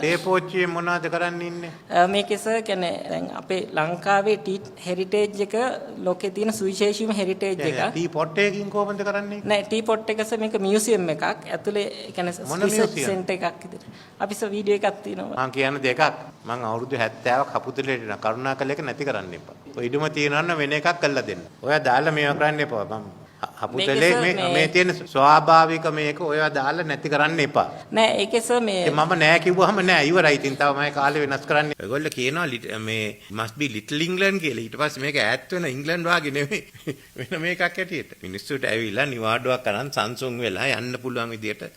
තේපෝච්චියේ මොනවද කරන්න ඉන්නේ? මේකේ සර් කියන්නේ දැන් අපේ ලංකාවේ ටී හෙරිටේජ් එක ලෝකේ තියෙන සුවිශේෂීම හෙරිටේජ් එක. ටී පොට් එකකින් කොහොමද කරන්නේ? නෑ ටී පොට් එක සර් මේක මියුසියම් එකක්. ඇතුලේ කියන්නේ රිසර්ච් සෙන්ටර් එකක් විදිහට. අපි සර් වීඩියෝ එකක් තියෙනවා. මම කියන්නේ දෙකක්. මම අවුරුදු 70ක් කපුතුලේට යන කරුණාකර එක නැති කරන්න එපා. ඔය ඉදුම තියනවා නම් වෙන එකක් කරලා දෙන්න. ඔයා දාලා මේවා කරන්න එපා. මම අපුතලේ මේ තියෙන ස්වාභාවික මේක ඔයවා දාලා නැති කරන්න එපා. නෑ ඒකේ සර් මේ මම නෑ කිව්වහම නෑ ඉවරයි. ඉතින් තව මම කාලේ වෙනස් කරන්න. ඔයගොල්ලෝ කියනවා මේ must be little England කියලා. ඊට පස්සේ මේක ඈත් වෙන ඉංග්ලන්ඩ් වාගේ නෙමෙයි. වෙන මේකක් ඇටියට. මිනිස්සුන්ට ඇවිල්ලා නිවාඩුවක් කරන් සංසුන් වෙලා යන්න පුළුවන් විදියට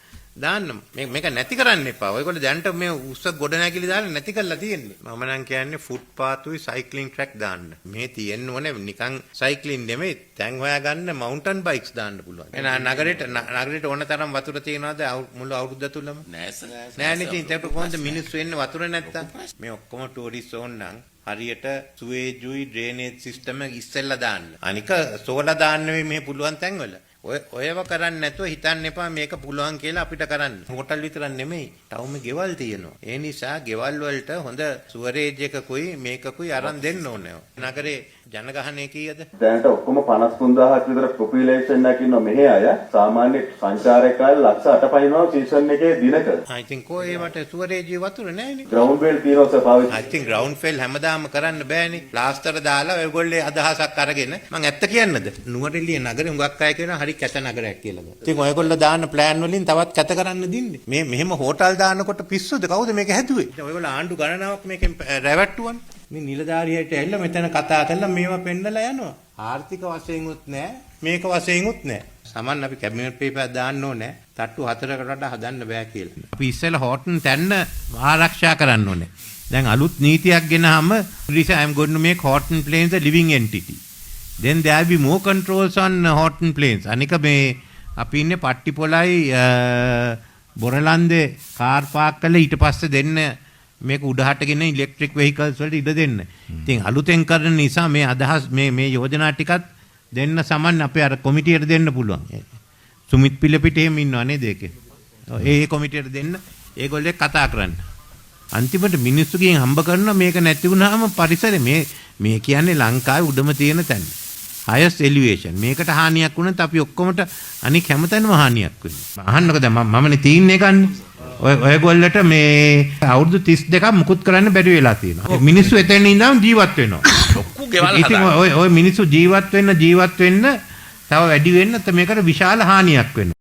දාන්න. මේක නැති කරන්න එපා. ඔයගොල්ලෝ දැනට මේ උස්ස ගොඩනැගිලි දාලා නැති කරලා තියෙන්නේ. මම නම් කියන්නේ ෆුට්පාතුයි සයික්ලින් ට්‍රැක් දාන්න. මේ තියෙන්න ඕනේ නිකන් සයික්ලින් නෙමෙයි. දැන් හොයාගන්න මවුන්ටන් බයික්ස් දාන්න පුළුවන්. නගරෙට ඕන තරම් වතුර තියනවාද මුළු අවුරුද්ද තුලම? නෑ නේ. ඉතින් ඒක කොහොමද මිනිස්සු එන්නේ වතුර නැත්තම්? මේ ඔක්කොම ටූරිස්ට් ඕන නම් හරියට සුවේජුයි ඩ්‍රේනේජ් සිස්ටම් එක ඉස්සෙල්ලා දාන්න. අනික සෝලා දාන්න මේ පුළුවන් තැන්වල. ඔයව කරන්නේ නැතුව හිතන්න එපා මේක පුළුවන් කියලා අපිට කරන්න. හෝටල් විතරක් නෙමෙයි. තවම ගෙවල් තියෙනවා. ඒ නිසා ගෙවල් වලට හොඳ සුවරේජ් එකකුයි මේකකුයි අරන් දෙන්න ඕනේ. නගරේ ජනගහනය කීයද? දැනට ඔක්කොම 53000ක් විතර පොපියුලේෂන් එකක් ඉන්නවා මෙහි අය. සාමාන්‍ය සංචාරක අය ලක්ෂ 8 පයින්නවා සීසන් එකේ දිනක. I think ඒවට සුවරේජ් වතුර නැහැනේ. ග්‍රවුන්ඩ් වෙල් තියෙනවා සර් පාවිච්චි. I think ග්‍රවුන්ඩ් වෙල් හැමදාම කරන්න බෑනේ. ප්ලාස්ටර් දාලා ඔයගොල්ලෝ අදහසක් අරගෙන මම ඇත්ත කියන්නද? නුවරඑළිය නගරේ හුඟක් අය කියනවා හරි කැත නගරයක් කියලා. ඉතින් ඔයගොල්ලෝ දාන ප්ලෑන් වලින් තවත් කැත කරන්න දින්නේ. මේ මෙහෙම හෝටල් දානකොට පිස්සුද? කවුද මේක හැදුවේ? ඉතින් ඔයගොල්ලෝ ආණ්ඩු ගණනාවක් මේකෙන් රැවට්ටුවනේ. මේ නිලධාරියට ඇවිල්ලා මෙතන කතා කරලා මේවා පෙන්නලා යනවා. ආර්ථික වශයෙන් උත් නැහැ. මේක වශයෙන් උත් නැහැ. සමන් අපි කැබිනට් පේපර් දාන්න ඕනේ. තට්ටු 4කට වඩා හදන්න බෑ කියලා. අපි ඉස්සෙල්ලා හෝටන් තැන්න ආරක්ෂා කරන්න ඕනේ. දැන් අලුත් නීතියක් ගෙනහම I am going to make Horton Plains a living entity. Then there will be more controls on Horton Plains. අනික මේ අපි ඉන්නේ පට්ටිපොළයි බොරලන්දේ කාර් පාක් කරලා ඊට පස්සේ දෙන්න මේක උඩහට ගෙන ඉලෙක්ට්‍රික් වෙහිකල්ස් වලට ඉඩ දෙන්න. ඉතින් අලුතෙන් කරන නිසා මේ අදහස් මේ යෝජනා ටිකත් දෙන්න සමන් අපේ අර කොමිටියට දෙන්න පුළුවන්. සුමිත් පිළපිට එහෙම ඉන්නවා නේද ඒකේ. ඒ කොමිටියට දෙන්න ඒගොල්ලෝ කතා කරන්න. අන්තිමට මිනිස්සුගෙන් හම්බ කරනවා මේක නැති වුනහම පරිසරේ මේ කියන්නේ ලංකාවේ උඩම තියෙන තැන. highest elevation. මේකට හානියක් වුණත් අපි ඔක්කොමට අනික හැමතැනම හානියක් වෙනවා. අහන්නකෝ දැන් මමනේ තීන්නේ ගන්නේ. ඔයගොල්ලට මේ අවුරුදු 32ක් මුකුත් කරන්න බැරි වෙලා තියෙනවා. මිනිස්සු එතන ඉඳන් ජීවත් වෙනවා. ලොකු ගෙවල් හදනවා. ඉතින් ඔය මිනිස්සු ජීවත් වෙන්න තව වැඩි වෙන්න මේකට විශාල හානියක් වෙනවා.